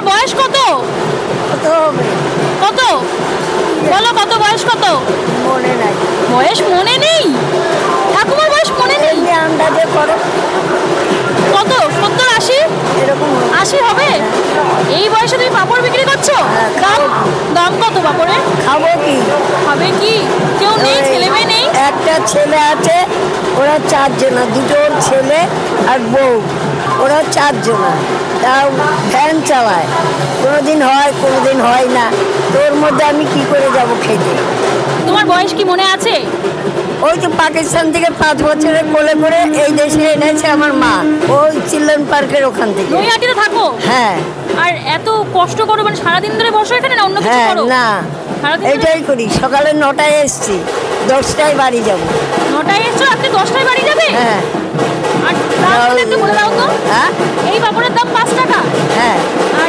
বয়স কত? কত বলো, কত বয়স কত? মনে নাই। বয়স মনে নেই? ঠাকুমার বয়স মনে নেই? আন্দাজে করো। কত? 70-80? এরকম 80 হবে? এই বয়সে তুমি পাপড় বিক্রি করছো? দাম দাম কত পাপড়ের? খাবো কি? হবে কি? কেউ নেই, ছেলে মেয়ে নেই? একটা ছেলে আছে, ওরা 4 জনা, দুটো ছেলে আর বউ, ওরা 4 জনা। তাও ভ্যান চালায়, কোনোদিন হয় কোনোদিন হয় না। তোর মধ্যে আমি কি করে যাব খেতে? তোমার বয়স কি মনে আছে? ওই তো পাকিস্তান থেকে 5 বছরের কোলে করে এই দেশে এনেছে আমার মা, ওই চিলড্রেন পার্কের ওখান থেকে। নৈহাটিতে থাকো? হ্যাঁ। আর এত কষ্ট করো মানে সারাদিন ধরে বসো এখানে, না অন্য কিছু হ্যাঁ, করো? না সারাদিন এটাই করি। সকালে 9টায় এসছি, 10টায় বাড়ি যাব। 9টায় এসছো, আপনি 10টায় বাড়ি যাবে? হ্যাঁ। আর দাম একটু বলে দাও তো। হ্যাঁ, এই পাপড়ের দাম 5 টাকা। হ্যাঁ। আর